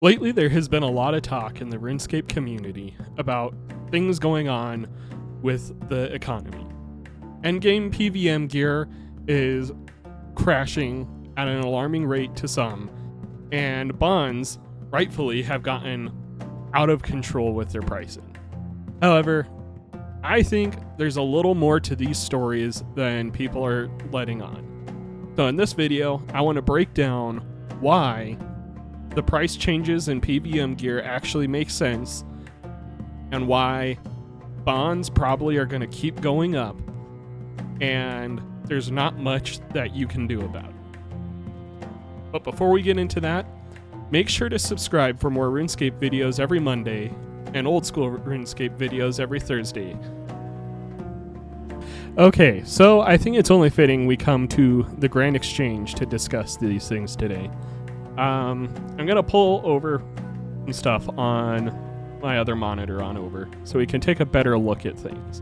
Lately, there has been a lot of talk in the RuneScape community about things going on with the economy. Endgame PVM gear is crashing at an alarming rate to some, and bonds, rightfully, have gotten out of control with their pricing. However, I think there's a little more to these stories than people are letting on. So in this video, I want to break down why the price changes in PVM gear actually make sense, and why bonds probably are going to keep going up, and there's not much that you can do about it. But before we get into that, make sure to subscribe for more RuneScape videos every Monday and old school RuneScape videos every Thursday. Okay, so I think it's only fitting we come to the Grand Exchange to discuss these things today. I'm going to pull over some stuff on my other monitor on over so we can take a better look at things.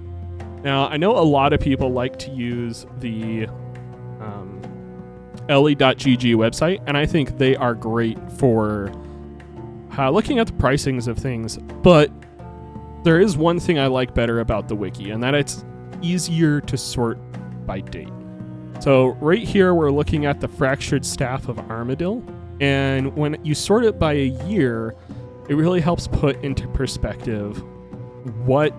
Now, I know a lot of people like to use the le.gg website, and I think they are great for looking at the pricings of things, but there is one thing I like better about the wiki, and that it's easier to sort by date. So right here, we're looking at the Fractured Staff of Armadil. And when you sort it by a year, it really helps put into perspective what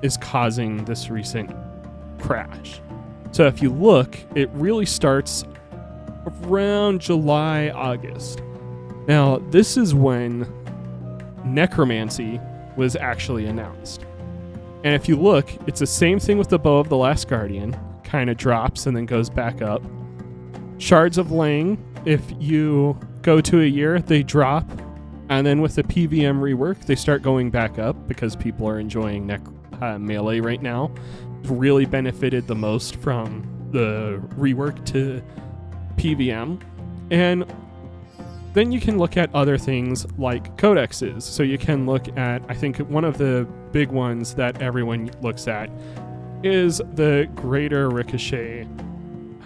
is causing this recent crash. So if you look, it really starts around July, August. Now, this is when necromancy was actually announced. And if you look, it's the same thing with the Bow of the Last Guardian, kind of drops and then goes back up. Shards of Lang, if you go to a year, they drop, and then with the PVM rework, they start going back up because people are enjoying melee right now. It's really benefited the most from the rework to PVM. And then you can look at other things like codexes. So you can look at, I think one of the big ones that everyone looks at is the Greater Ricochet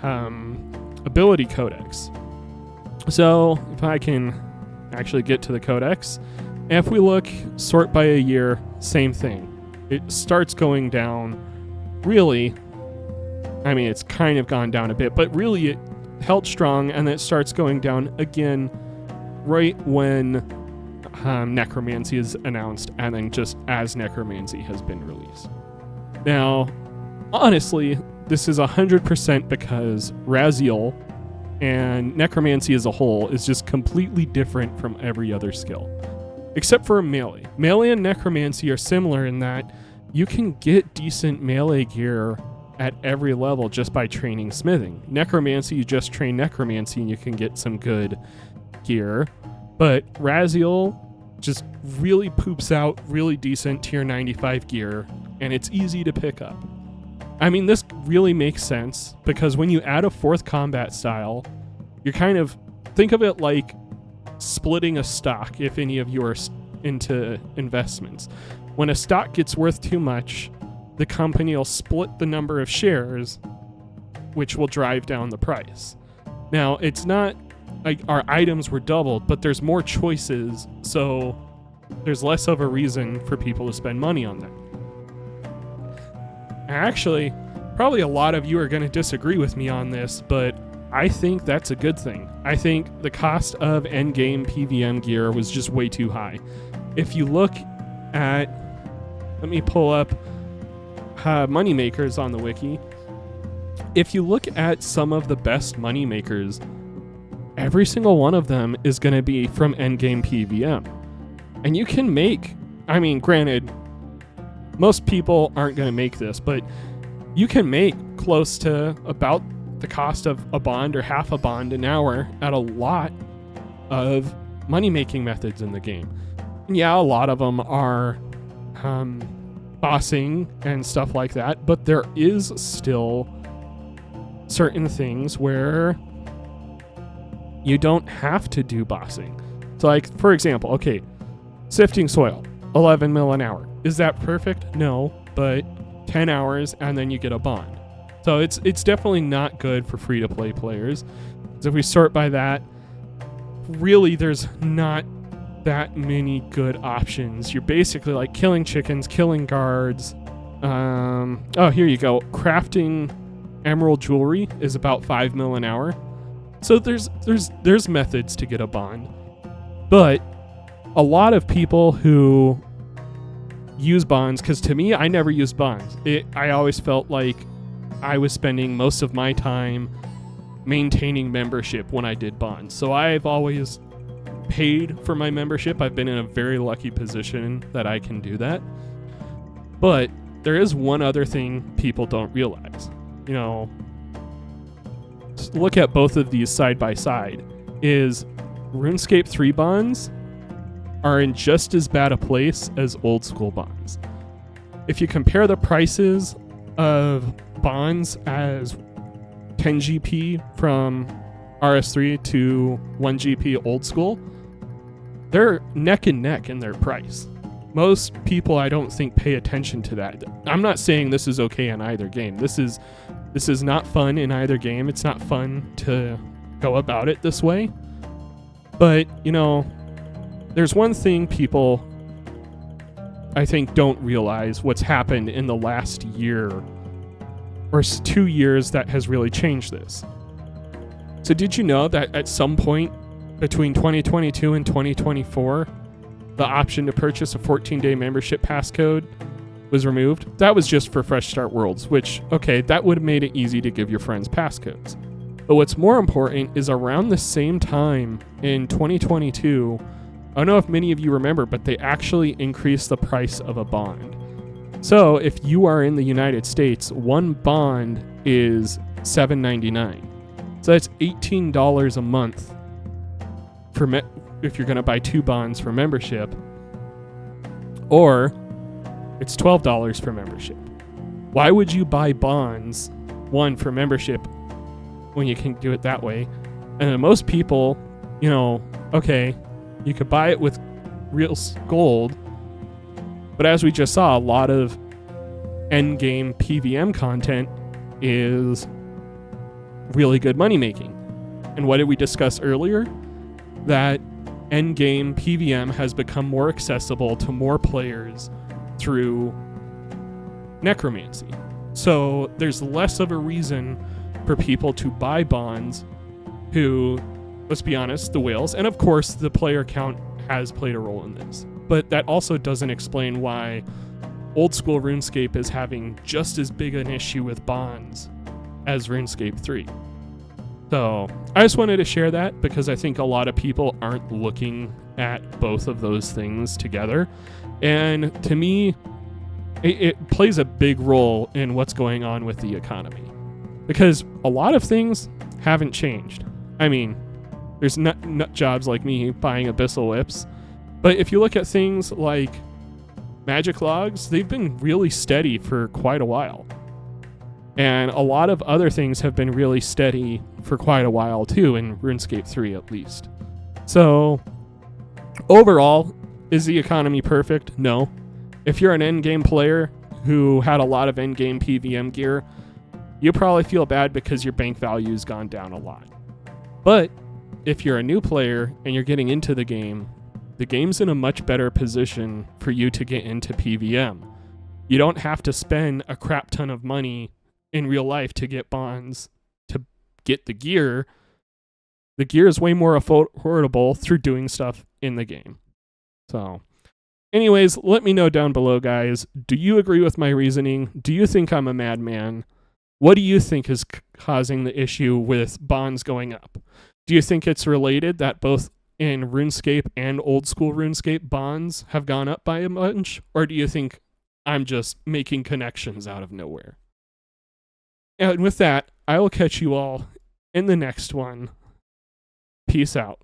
Ability Codex. So if I can actually get to the codex, if we look, sort by a year, same thing. It starts going down, really, I mean, it's kind of gone down a bit, but really it held strong, and then it starts going down again right when necromancy is announced, and then just as necromancy has been released. Now, honestly, this is 100% because Raziel and necromancy as a whole is just completely different from every other skill, except for melee. Melee and necromancy are similar in that you can get decent melee gear at every level just by training smithing. Necromancy, you just train necromancy and you can get some good gear, but Raziel just really poops out really decent tier 95 gear, and it's easy to pick up. I mean, this really makes sense because when you add a fourth combat style, you're kind of, think of it like splitting a stock if any of you are into investments. When a stock gets worth too much, the company will split the number of shares, which will drive down the price. Now, it's not like our items were doubled, but there's more choices, so there's less of a reason for people to spend money on that. Actually, probably a lot of you are going to disagree with me on this, but I think that's a good thing. I think the cost of endgame PVM gear was just way too high. If you look at, let me pull up moneymakers on the wiki. If you look at some of the best moneymakers, every single one of them is going to be from endgame PVM. And you can make, I mean, granted, most people aren't going to make this, but you can make close to about the cost of a bond or half a bond an hour at a lot of money-making methods in the game. And yeah, a lot of them are bossing and stuff like that, but there is still certain things where you don't have to do bossing. So like, for example, okay, sifting soil, 11 mil an hour. Is that perfect? No, but 10 hours and then you get a bond. So it's definitely not good for free-to-play players. So if we sort by that, really there's not that many good options. You're basically like killing chickens, killing guards. Oh, here you go. Crafting emerald jewelry is about 5 mil an hour. So there's methods to get a bond. But a lot of people who use bonds, because to me, I never used bonds. I always felt like I was spending most of my time maintaining membership when I did bonds. So I've always paid for my membership. I've been in a very lucky position that I can do that. But there is one other thing people don't realize. You know, look at both of these side by side. Is RuneScape 3 bonds are in just as bad a place as old school bonds. If you compare the prices of bonds as 10 GP from RS3 to 1 GP old school, they're neck and neck in their price. Most people, I don't think, pay attention to that. I'm not saying this is okay in either game. This is not fun in either game. It's not fun to go about it this way. But, you know, there's one thing people, I think, don't realize what's happened in the last year or 2 years that has really changed this. So did you know that at some point between 2022 and 2024, the option to purchase a 14-day membership passcode was removed? That was just for Fresh Start Worlds, which, okay, that would have made it easy to give your friends passcodes. But what's more important is around the same time in 2022, I don't know if many of you remember, but they actually increased the price of a bond. So if you are in the United States, one bond is $7.99. So that's $18 a month for if you're going to buy 2 bonds for membership, or it's $12 for membership. Why would you buy bonds, one, for membership when you can do it that way? And then most people, you know, okay, you could buy it with real gold, but as we just saw, a lot of endgame PVM content is really good money making. And what did we discuss earlier? That endgame PVM has become more accessible to more players through necromancy. So there's less of a reason for people to buy bonds who, let's be honest, the whales, and of course the player count has played a role in this. But that also doesn't explain why old school RuneScape is having just as big an issue with bonds as RuneScape 3. So I just wanted to share that because I think a lot of people aren't looking at both of those things together. And to me, it plays a big role in what's going on with the economy. Because a lot of things haven't changed. I mean, there's nut jobs like me buying Abyssal Whips. But if you look at things like Magic Logs, they've been really steady for quite a while. And a lot of other things have been really steady for quite a while too, in RuneScape 3 at least. So overall, is the economy perfect? No. If you're an endgame player who had a lot of endgame PVM gear, you probably feel bad because your bank value's gone down a lot. But if you're a new player and you're getting into the game's in a much better position for you to get into PVM. You don't have to spend a crap ton of money in real life to get bonds to get the gear. The gear is way more affordable through doing stuff in the game. So anyways, let me know down below, guys. Do you agree with my reasoning? Do you think I'm a madman? What do you think is causing the issue with bonds going up? Do you think it's related that both in RuneScape and old school RuneScape bonds have gone up by a bunch? Or do you think I'm just making connections out of nowhere? And with that, I will catch you all in the next one. Peace out.